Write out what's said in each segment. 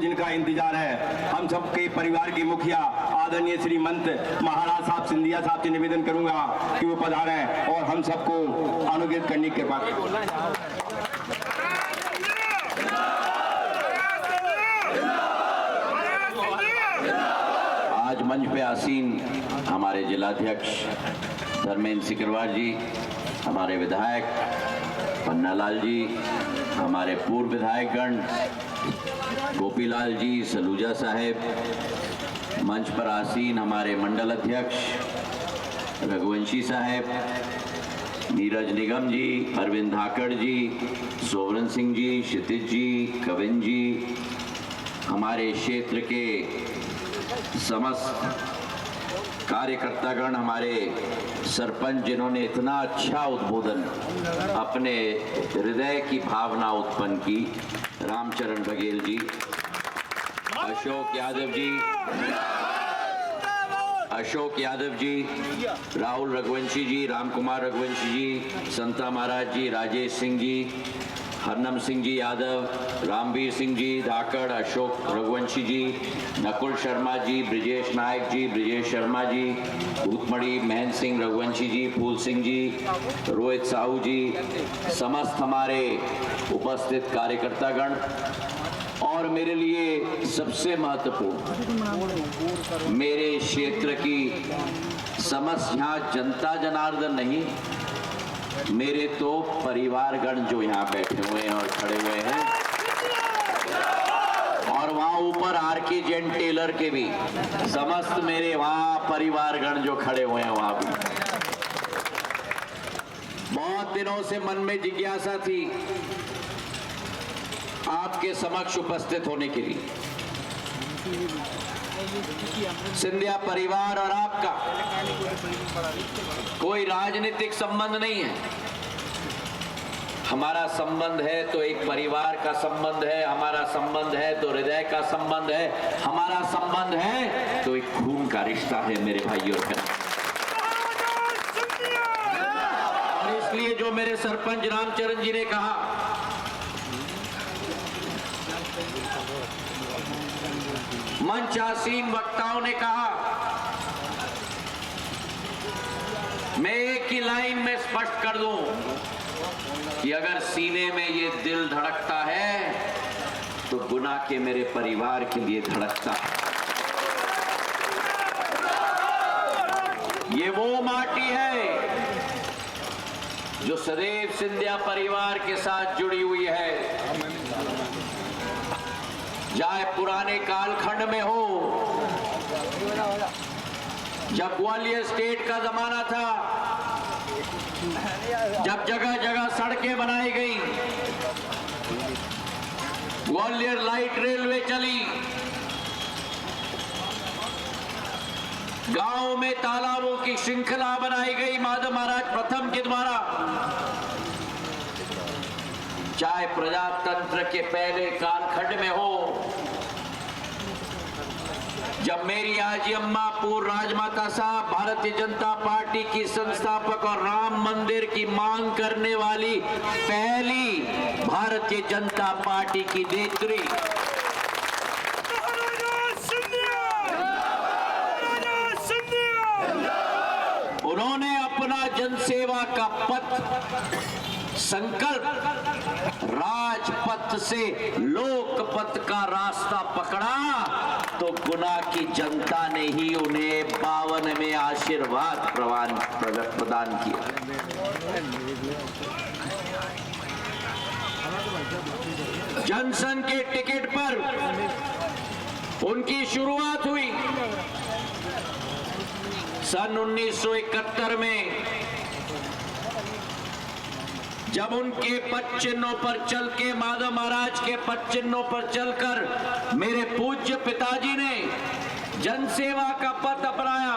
जिनका इंतजार है। हम सबके परिवार के मुखिया आदरणीय श्रीमंत महाराज साहब सिंधिया साहब से निवेदन करूंगा कि वो पधारें और हम सबको अनुग्रहित करने की कृपा करें। आज मंच पे आसीन हमारे जिलाध्यक्ष धर्मेंद्र सिकरवार जी, हमारे विधायक पन्नालाल जी, हमारे पूर्व विधायकगण गोपीलाल जी, सलूजा साहेब, मंच पर आसीन हमारे मंडल अध्यक्ष रघुवंशी साहेब, नीरज निगम जी, अरविंद धाकड़ जी, सोवरन सिंह जी, क्षितिज जी, कविन जी, हमारे क्षेत्र के समस्त कार्यकर्तागण, हमारे सरपंच जिन्होंने इतना अच्छा उद्बोधन अपने हृदय की भावना उत्पन्न की, रामचरण बघेल जी, अशोक यादव जी, राहुल रघुवंशी जी, रामकुमार रघुवंशी जी, संता महाराज जी, राजेश सिंह जी, हरनम सिंह जी यादव, रामवीर सिंह जी धाकड़, अशोक रघुवंशी जी, नकुल शर्मा जी, ब्रिजेश नायक जी, ब्रिजेश शर्मा जी, भूतमणि, महेंद्र सिंह रघुवंशी जी, फूल सिंह जी, रोहित साहू जी, समस्त हमारे उपस्थित कार्यकर्तागण और मेरे लिए सबसे महत्वपूर्ण मेरे क्षेत्र की समस्त यहाँ जनता जनार्दन नहीं, मेरे तो परिवारगण जो यहाँ बैठे हुए हैं और खड़े हुए हैं, और वहां ऊपर आरके जैन टेलर के भी समस्त मेरे वहां परिवारगण जो खड़े हुए हैं, वहां भी बहुत दिनों से मन में जिज्ञासा थी आपके समक्ष उपस्थित होने के लिए। सिंधिया परिवार और आपका कोई राजनीतिक संबंध नहीं है। हमारा संबंध है तो एक परिवार का संबंध है, हमारा संबंध है तो हृदय का संबंध है, हमारा संबंध है तो एक खून का रिश्ता है मेरे भाइयों और बहनों। और इसलिए जो मेरे सरपंच रामचरण जी ने कहा, मंच आसीन वक्ताओं ने कहा, मैं एक ही लाइन में स्पष्ट कर दूं कि अगर सीने में ये दिल धड़कता है तो गुना के मेरे परिवार के लिए धड़कता है। ये वो माटी है जो सदैव सिंधिया परिवार के साथ जुड़ी हुई है। चाहे पुराने कालखंड में हो, जब ग्वालियर स्टेट का जमाना था, जब जगह जगह सड़कें बनाई गई, ग्वालियर लाइट रेलवे चली, गांव में तालाबों की श्रृंखला बनाई गई माधव महाराज प्रथम के द्वारा, चाहे प्रजातंत्र के पहले कालखंड में हो, जब मेरी आजी अम्मा पूर्व राजमाता साहब भारतीय जनता पार्टी की संस्थापक और राम मंदिर की मांग करने वाली पहली भारतीय जनता पार्टी की नेत्री, उन्होंने अपना जनसेवा का पथ संकल्प राजपथ से लोकपथ का रास्ता पकड़ा तो गुना की जनता ने ही उन्हें 52 में आशीर्वाद प्रदान किया। जनसंघ के टिकट पर उनकी शुरुआत हुई सन 1971 में, जब उनके पद चिन्हों पर चल के, माधव महाराज के पद चिन्हों पर चलकर मेरे पूज्य पिताजी ने जनसेवा का पथ अपनाया,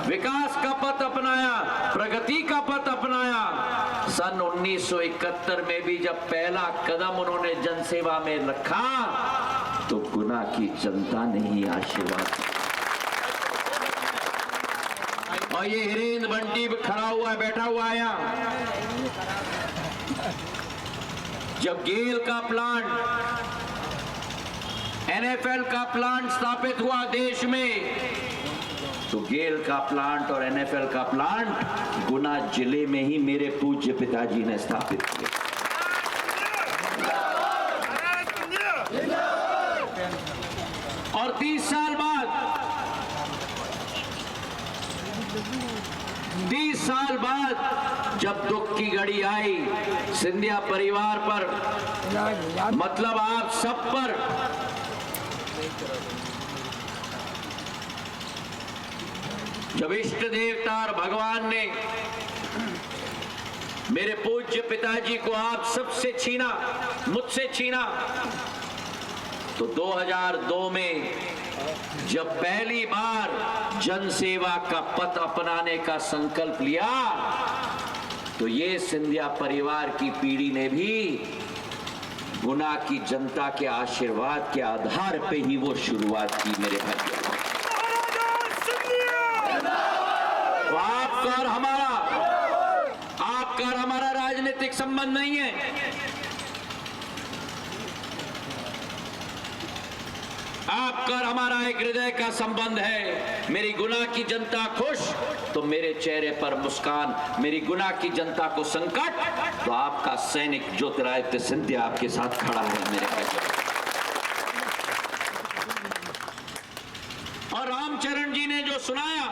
विकास का पथ अपनाया, प्रगति का पथ अपनाया। सन 1971 में भी जब पहला कदम उन्होंने जनसेवा में रखा तो गुना की जनता ने ही आशीर्वाद। और ये हिरेंद्र बंटी खड़ा हुआ बैठा हुआ है यहाँ। जब गेल का प्लांट एनएफएल का प्लांट स्थापित हुआ देश में, तो गेल का प्लांट और एनएफएल का प्लांट गुना जिले में ही मेरे पूज्य पिताजी ने स्थापित किया। और 30 साल बाद जब दुख की घड़ी आई सिंधिया परिवार पर, मतलब आप सब पर, जब इष्ट देवता और भगवान ने मेरे पूज्य पिताजी को आप सबसे छीना, मुझसे छीना, तो 2002 में जब पहली बार जनसेवा का पथ अपनाने का संकल्प लिया, तो ये सिंधिया परिवार की पीढ़ी ने भी गुना की जनता के आशीर्वाद के आधार पे ही वो शुरुआत की मेरे भाइयों। तो आपका और हमारा राजनीतिक संबंध नहीं है। आपका और हमारा एक हृदय का संबंध है। मेरी गुना की जनता खुश तो मेरे चेहरे पर मुस्कान, मेरी गुना की जनता को संकट तो आपका सैनिक ज्योतिरादित्य सिंधिया आपके साथ खड़ा है मेरे भाई। और रामचरण जी ने जो सुनाया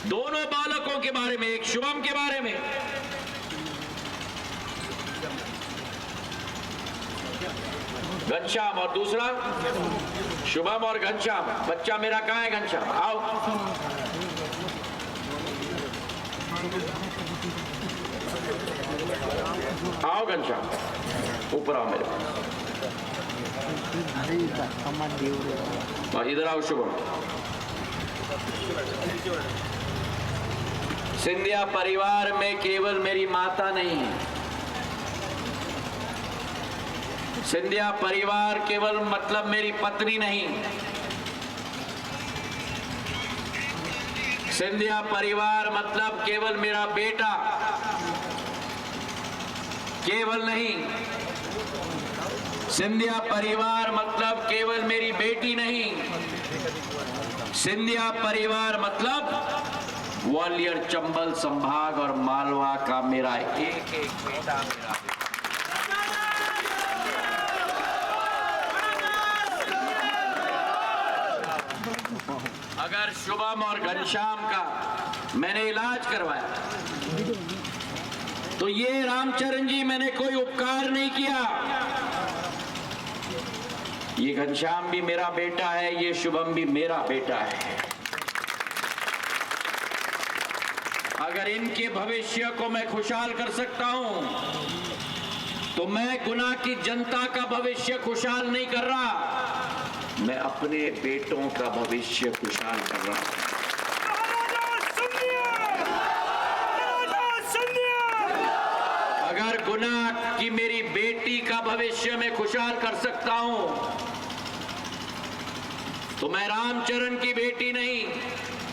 दोनों बालकों के बारे में, एक शुभम के बारे में, घनश्याम, और दूसरा शुभम और घनश्याम। बच्चा मेरा कहाँ है? घनश्याम आओ। आओ घनश्याम, ऊपर आओ मेरे पास। इधर आओ शुभम। सिंधिया परिवार में केवल मेरी माता नहीं है, सिंधिया परिवार केवल मतलब मेरी पत्नी नहीं, सिंधिया परिवार मतलब केवल मेरा बेटा केवल नहीं, सिंधिया परिवार मतलब केवल मेरी बेटी नहीं, सिंधिया परिवार मतलब ग्वालियर, चंबल संभाग और मालवा का मेरा एक एक बेटा मेरा। अगर शुभम और घनश्याम का मैंने इलाज करवाया तो ये रामचरण जी मैंने कोई उपकार नहीं किया। ये घनश्याम भी मेरा बेटा है, ये शुभम भी मेरा बेटा है। अगर इनके भविष्य को मैं खुशहाल कर सकता हूं तो मैं गुना की जनता का भविष्य खुशहाल नहीं कर रहा, मैं अपने बेटों का भविष्य खुशहाल कर रहा हूं। अगर गुना की मेरी बेटी का भविष्य मैं खुशहाल कर सकता हूं तो मैं रामचरण की बेटी नहीं,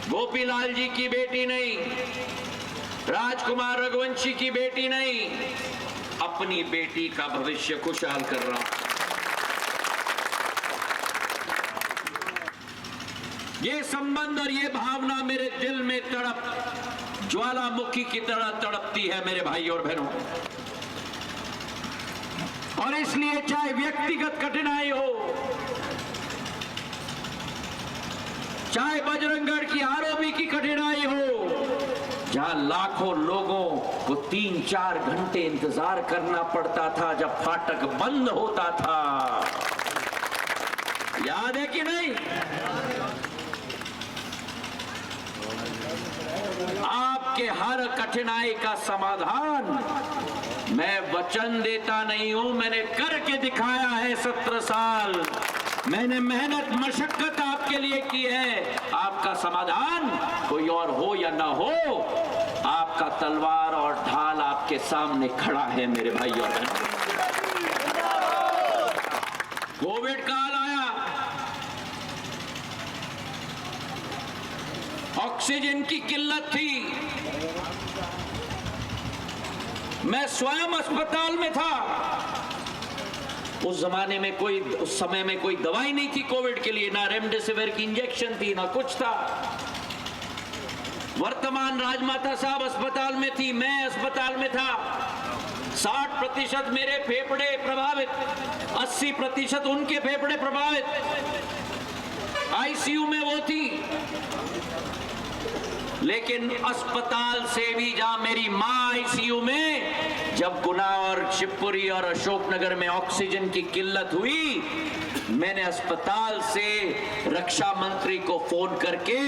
गोपीलाल जी की बेटी नहीं, राजकुमार रघुवंशी की बेटी नहीं, अपनी बेटी का भविष्य खुशहाल कर रहा हूं। ये संबंध और ये भावना मेरे दिल में तड़प ज्वालामुखी की तरह तड़पती है मेरे भाई और बहनों। और इसलिए चाहे व्यक्तिगत कठिनाई हो, चाहे बजरंगगढ़ की आरओबी की कठिनाई हो, जहां लाखों लोगों को 3-4 घंटे इंतजार करना पड़ता था जब फाटक बंद होता था, याद है कि नहीं? आपके हर कठिनाई का समाधान मैं वचन देता नहीं हूं, मैंने करके दिखाया है। 17 साल मैंने मेहनत मशक्कत आपके लिए की है। आपका समाधान कोई और हो या ना हो, आपका तलवार और ढाल आपके सामने खड़ा है मेरे भाई और बहनों। कोविड काल आया, ऑक्सीजन की किल्लत थी, मैं स्वयं अस्पताल में था। उस जमाने में उस समय में कोई दवाई नहीं थी कोविड के लिए, ना रेमडेसिविर की इंजेक्शन थी, ना कुछ था। वर्तमान राजमाता साहब अस्पताल में थी, मैं अस्पताल में था। 60% मेरे फेफड़े प्रभावित, 80% उनके फेफड़े प्रभावित, आईसीयू में वो थी। लेकिन अस्पताल से भी, जहां मेरी मां आईसीयू में, जब गुना और शिवपुरी और अशोकनगर में ऑक्सीजन की किल्लत हुई, मैंने अस्पताल से रक्षा मंत्री को फोन करके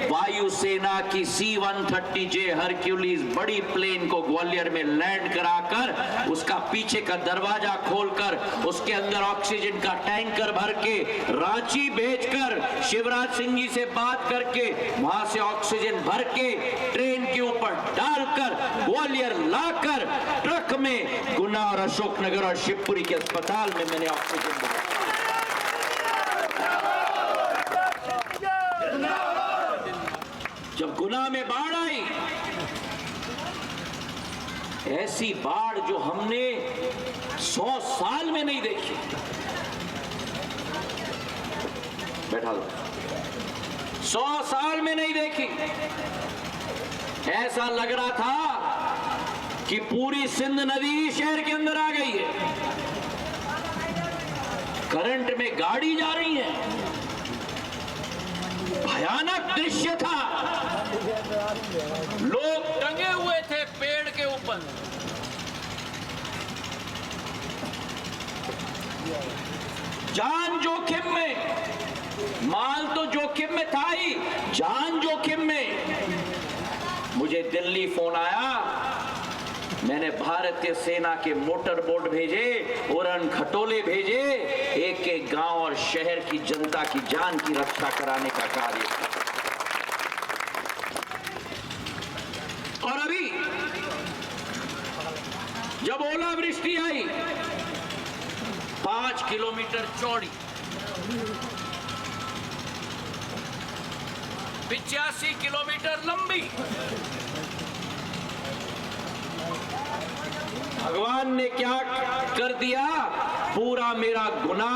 वायुसेना की C-130J हरक्यूलिस बड़ी प्लेन को ग्वालियर में लैंड कराकर उसका पीछे का दरवाजा खोलकर उसके अंदर ऑक्सीजन का टैंकर भर के रांची भेजकर शिवराज सिंह जी से बात करके वहां से ऑक्सीजन भर के ट्रेन के ऊपर डालकर ग्वालियर लाकर ट्रक में गुना और अशोकनगर और शिवपुरी के अस्पताल में मैंने ऑक्सीजन भरा। जब गुना में बाढ़ आई, ऐसी बाढ़ जो हमने 100 साल में नहीं देखी। बैठा लो। 100 साल में नहीं देखी। ऐसा लग रहा था कि पूरी सिंध नदी शहर के अंदर आ गई है। करंट में गाड़ी जा रही है। भयानक दृश्य था। लोग टंगे हुए थे पेड़ के ऊपर। जान जोखिम में, माल तो जोखिम में था ही, जान जोखिम में। मुझे दिल्ली फोन आया, मैंने भारतीय सेना के मोटर बोट भेजे, उड़न खटोले भेजे, एक एक गांव और शहर की जनता की जान की रक्षा कराने का कार्य। और अभी जब ओलावृष्टि आई, 5 किलोमीटर चौड़ी, 85 किलोमीटर लंबी, भगवान ने क्या कर दिया, पूरा मेरा गुना,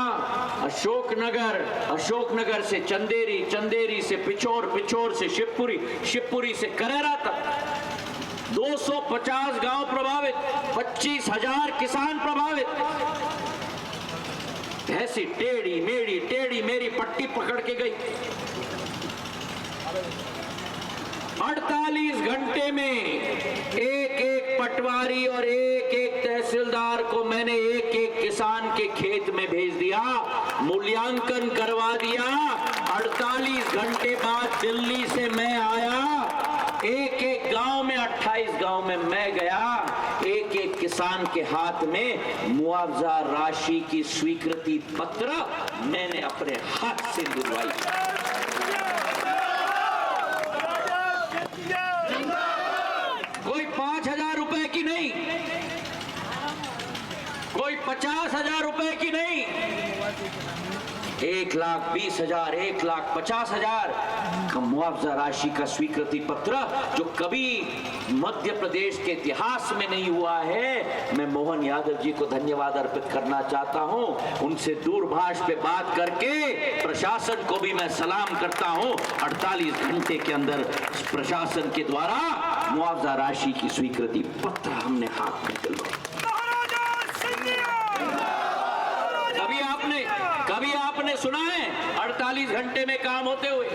अशोकनगर, अशोकनगर से चंदेरी, चंदेरी से पिछोर, पिछोर से शिवपुरी, शिवपुरी से करेरा तक 250 गांव प्रभावित, 25,000 किसान प्रभावित। ऐसी टेढ़ी मेरी पट्टी पकड़ के गई। 48 घंटे में एक एक पटवारी और एक एक तहसीलदार को मैंने एक एक किसान के खेत में भेज दिया, मूल्यांकन करवा दिया। 48 घंटे बाद दिल्ली से मैं आया, एक एक गांव में, 28 गांव में मैं गया, एक एक किसान के हाथ में मुआवजा राशि की स्वीकृति पत्र मैंने अपने हाथ से दिलवाई। कोई 5,000 रुपए की नहीं, कोई 50,000 रुपए की नहीं, 1,20,000, 1,50,000 का मुआवजा राशि का स्वीकृति पत्र, जो कभी मध्य प्रदेश के इतिहास में नहीं हुआ है। मैं मोहन यादव जी को धन्यवाद अर्पित करना चाहता हूं। उनसे दूरभाष पे बात करके प्रशासन को भी मैं सलाम करता हूं। 48 घंटे के अंदर प्रशासन के द्वारा मुआवजा राशि की स्वीकृति पत्र हमने हाथ में दिलवाया। कभी आपने सुना है 48 घंटे में काम होते हुए?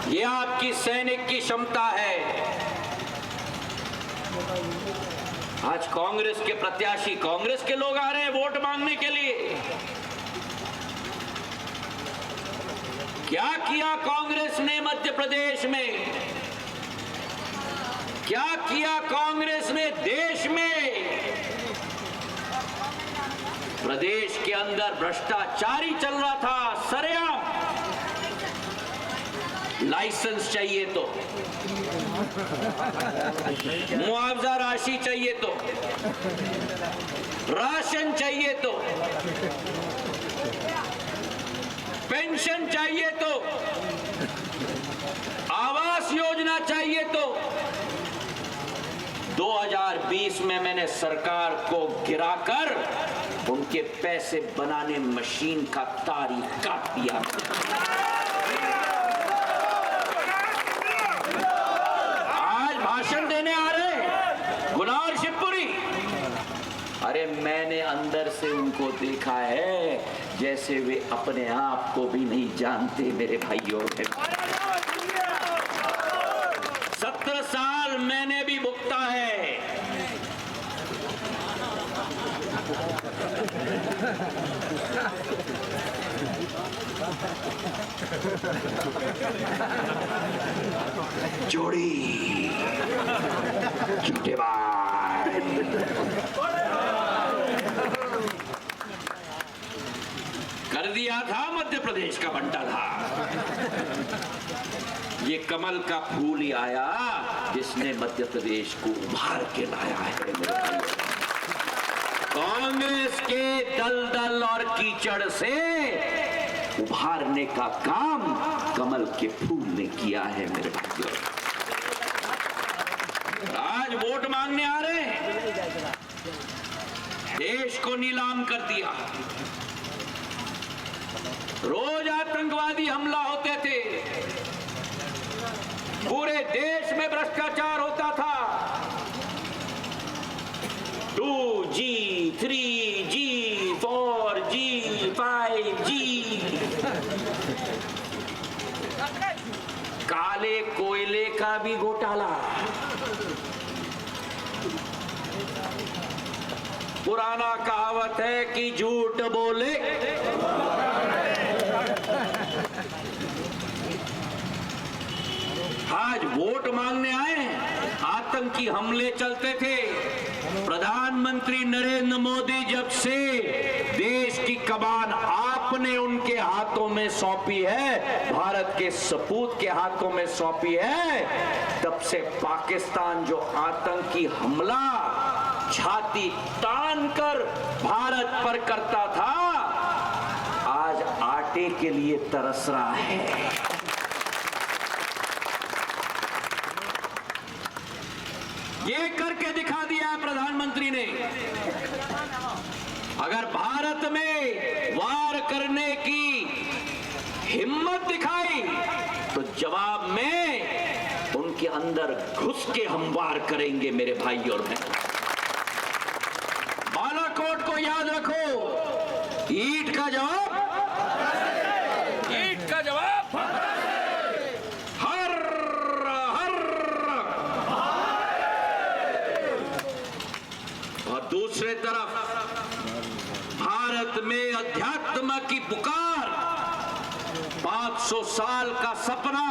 ये आपकी सैनिक की क्षमता है। आज कांग्रेस के प्रत्याशी, कांग्रेस के लोग आ रहे हैं वोट मांगने के लिए। क्या किया कांग्रेस ने मध्य प्रदेश में? क्या किया कांग्रेस ने देश में? प्रदेश के अंदर भ्रष्टाचारी चल रहा था सरेआम। लाइसेंस चाहिए तो, मुआवजा राशि चाहिए तो, राशन चाहिए तो, पेंशन चाहिए तो, आवास योजना चाहिए तो, 2 2020 में मैंने सरकार को गिराकर उनके पैसे बनाने मशीन का तारी काट दिया। आज भाषण देने आ रहे गुनार शिवपुरी। अरे मैंने अंदर से उनको देखा है जैसे वे अपने आप को भी नहीं जानते मेरे भाइयों। 17 साल मैंने भी भुगता है। जोड़ी झूठे कर दिया था, मध्य प्रदेश का बंटा था। ये कमल का फूल ही आया जिसने मध्य प्रदेश को उभार के लाया है मेरे भाई। कांग्रेस के दलदल और कीचड़ से उभारने का काम कमल के फूल ने किया है मेरे भाइयों। आज वोट मांगने आ रहे हैं, देश को नीलाम कर दिया। रोज आतंकवादी हमला होते थे, पूरे देश में भ्रष्टाचार होता था। 2G, 3G, 4G, 5G, काले कोयले का भी घोटाला। पुराना कहावत है कि झूठ बोले आज वोट मांगने आए। आतंकी हमले चलते थे। प्रधानमंत्री नरेंद्र मोदी जब से देश की कमान आपने उनके हाथों में सौंपी है, भारत के सपूत के हाथों में सौंपी है, तब से पाकिस्तान जो आतंकी हमला छाती तान कर भारत पर करता था, आज आटे के लिए तरस रहा है। ये करके दिखा दिया है प्रधानमंत्री ने। अगर भारत में वार करने की हिम्मत दिखाई तो जवाब में उनके अंदर घुस के हम वार करेंगे मेरे भाई और बहन। बालाकोट को याद रखो, ईंट का जवाब दूसरे तरफ भारत में अध्यात्म की पुकार, 500 साल का सपना,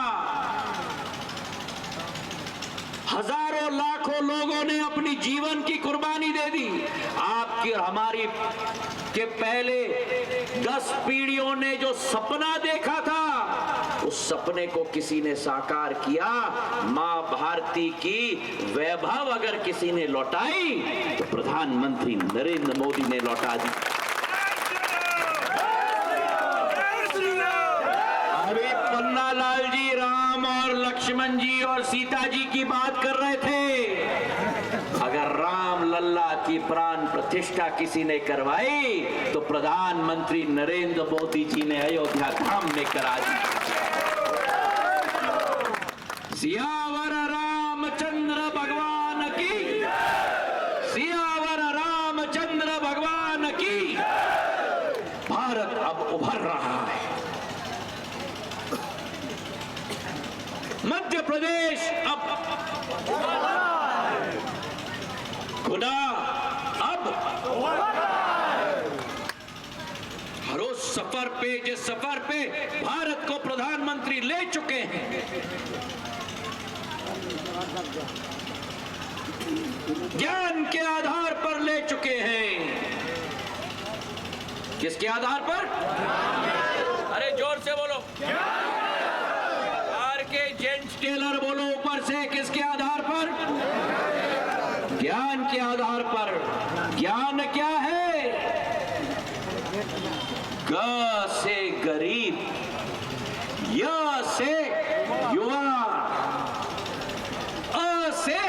हजारों लाखों लोगों ने अपनी जीवन की कुर्बानी दे दी। आपकी और हमारी के पहले 10 पीढ़ियों ने जो सपना देखा था, उस सपने को किसी ने साकार किया। मां भारती की वैभव अगर किसी ने लौटाई तो प्रधानमंत्री नरेंद्र मोदी ने लौटा दी। अभी पन्नालाल जी राम और लक्ष्मण जी और सीता जी की बात कर रहे थे। अगर राम लल्ला की प्राण प्रतिष्ठा किसी ने करवाई तो प्रधानमंत्री नरेंद्र मोदी जी ने अयोध्या धाम में करा दी। सियावर रामचंद्र भगवान की, सियावर रामचंद्र भगवान की। भारत अब उभर रहा है। मध्य प्रदेश अब खुदा अब हर उस सफर पे, जिस सफर पे भारत को प्रधानमंत्री ले चुके हैं, ज्ञान के आधार पर ले चुके हैं। किसके आधार पर? अरे जोर से बोलो। आर.के. जेम्स टेलर बोलो ऊपर से। किसके आधार पर? ज्ञान के आधार पर। ज्ञान क्या है? ग से गरीब, य से युवा, अ से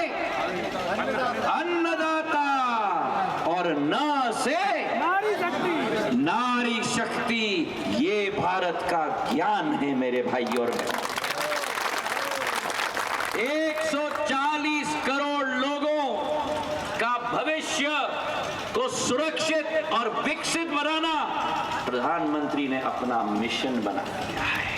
शक्ति, ये भारत का ज्ञान है मेरे भाई और बहनों। 140 करोड़ लोगों का भविष्य को सुरक्षित और विकसित बनाना प्रधानमंत्री ने अपना मिशन बना दिया है।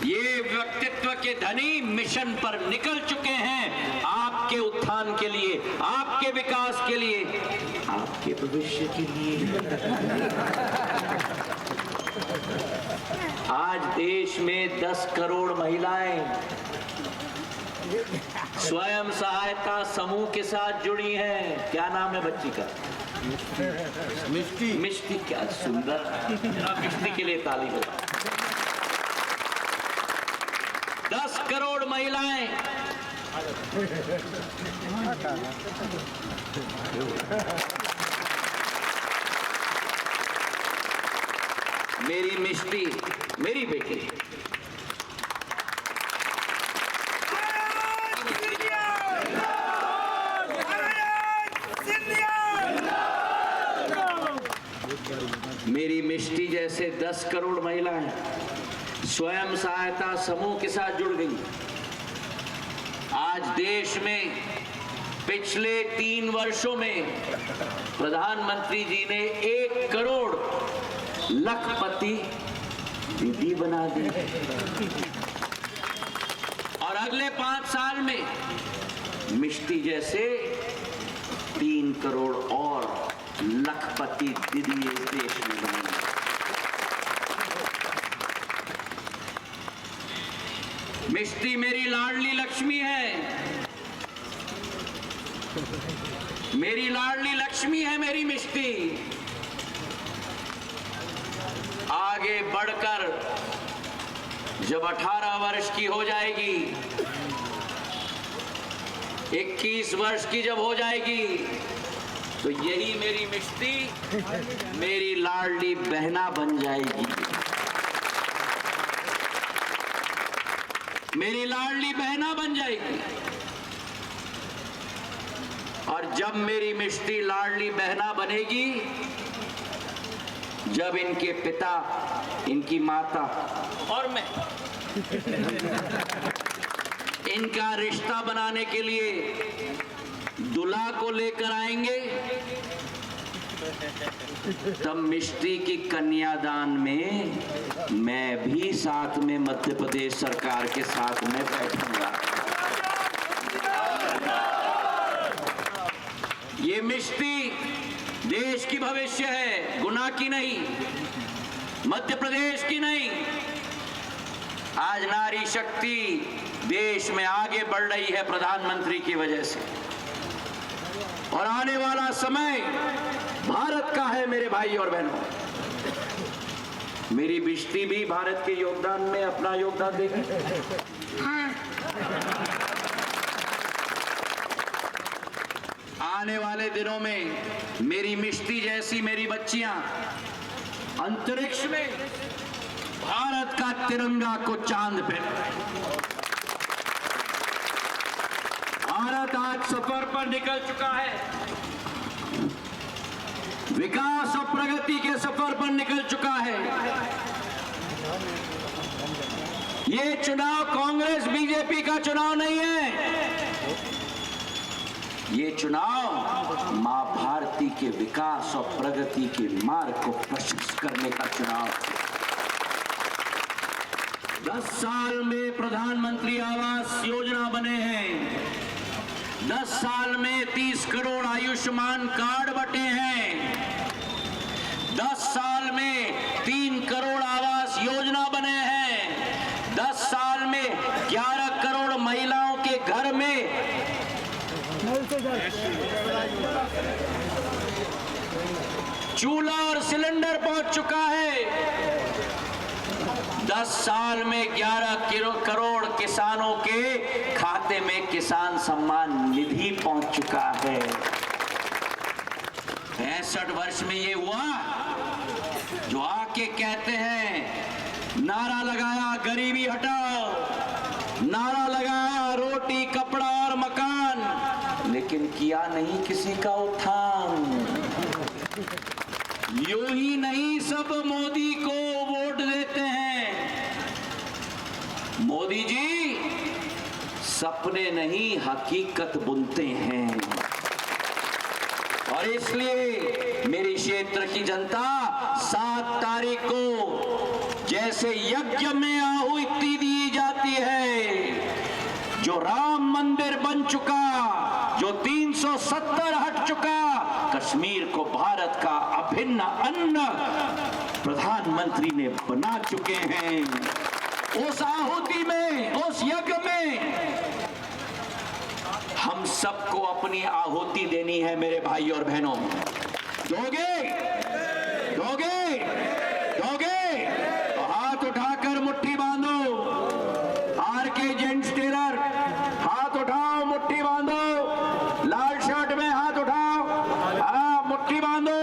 ये व्यक्तित्व के धनी मिशन पर निकल चुके हैं, आपके उत्थान के लिए, आपके विकास के लिए, आपके भविष्य के लिए। आज देश में 10 करोड़ महिलाएं स्वयं सहायता समूह के साथ जुड़ी हैं। क्या नाम है बच्ची का? मिष्टी। मिष्टी, क्या सुंदर। मिष्टी के लिए ताली बजाओ। 10 करोड़ महिलाएं मेरी मिष्टी, मेरी बेटी। मेरी मिष्टी जैसे 10 करोड़ महिलाएं स्वयं सहायता समूह के साथ जुड़ गई। आज देश में पिछले 3 वर्षों में प्रधानमंत्री जी ने 1 करोड़ लखपति दीदी बना दी और अगले 5 साल में मिष्टी जैसे 3 करोड़ और लखपति दीदी इस देश में बनेंगे। मिष्टी मेरी लाडली लक्ष्मी है, मेरी लाडली लक्ष्मी है मेरी मिष्टी। आगे बढ़कर जब 18 वर्ष की हो जाएगी, 21 वर्ष की जब हो जाएगी, तो यही मेरी मिष्टी मेरी लाडली बहना बन जाएगी। मेरी लाडली बहना बन जाएगी। और जब मेरी मिष्टी लाडली बहना बनेगी, जब इनके पिता, इनकी माता और मैं इनका रिश्ता बनाने के लिए दूल्हा को लेकर आएंगे, तब मिष्टी की कन्यादान में मैं भी साथ में मध्य प्रदेश सरकार के साथ में बैठूंगा। ये मिष्टी देश की भविष्य है, गुना की नहीं, मध्य प्रदेश की नहीं। आज नारी शक्ति देश में आगे बढ़ रही है प्रधानमंत्री की वजह से, और आने वाला समय भारत का है मेरे भाई और बहनों। मेरी बिश्ती भी भारत के योगदान में अपना योगदान देगी। आने वाले दिनों में मेरी मिष्टी जैसी मेरी बच्चियां अंतरिक्ष में भारत का तिरंगा को चांद पे, भारत आज सफर पर निकल चुका है, विकास और प्रगति के सफर पर निकल चुका है। ये चुनाव कांग्रेस बीजेपी का चुनाव नहीं है, ये चुनाव मां भारती के विकास और प्रगति के मार्ग को प्रशस्त करने का चुनाव है। 10 साल में प्रधानमंत्री आवास योजना बने हैं, 10 साल में 30 करोड़ आयुष्मान कार्ड बटे हैं, 10 साल में 3 करोड़ आवास योजना बने हैं, 10 साल में 11 करोड़ महिलाओं के घर में चूल्हा और सिलेंडर पहुंच चुका है, 10 साल में 11 करोड़ किसानों के खाते में किसान सम्मान निधि पहुंच चुका है। 65 वर्ष में ये हुआ जो आके कहते हैं, नारा लगाया गरीबी हटाओ, नारा लगाया रोटी कपड़ा और मकान, लेकिन किया नहीं किसी का उत्थान। यूं ही नहीं सब मोदी को वोट देते हैं। मोदी जी सपने नहीं हकीकत बुनते हैं और इसलिए मेरी क्षेत्र की जनता 7 तारीख को जैसे यज्ञ में आहुति दी जाती है, जो राम मंदिर बन चुका, जो 370 हट चुका, कश्मीर को भारत का अभिन्न अंग प्रधानमंत्री ने बना चुके हैं। उस आहुति में, उस यज्ञ में हम सबको अपनी आहुति देनी है मेरे भाई और बहनों। दोगे? दोगे? दोगे? तो हाथ उठाकर मुट्ठी बांधो। आरके जेंट्स टेलर, हाथ उठाओ, मुट्ठी बांधो। लाल शर्ट में हाथ उठाओ, हाँ मुट्ठी बांधो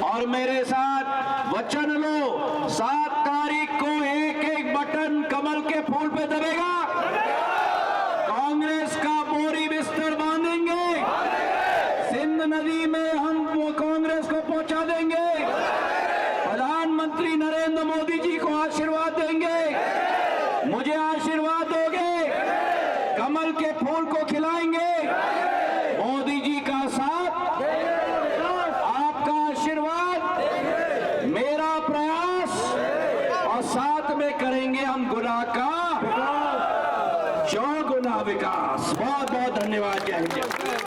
और मेरे साथ वचन लो, 7 तारीख को एक एक बटन कमल के फूल पे दबेगा। कांग्रेस का बोरी बिस्तर बांधेंगे, सिंध नदी में हम वो कांग्रेस को पहुंचा देंगे। प्रधानमंत्री नरेंद्र मोदी जी को आशीर्वाद देंगे। मुझे आशीर्वाद दोगे? कमल के फूल को खिलाएंगे। मोदी जी का साथ, आपका आशीर्वाद, मेरा प्रयास और साथ में करेंगे हम गुना का 4 गुना विकास। बहुत बहुत धन्यवाद। जय हिंद।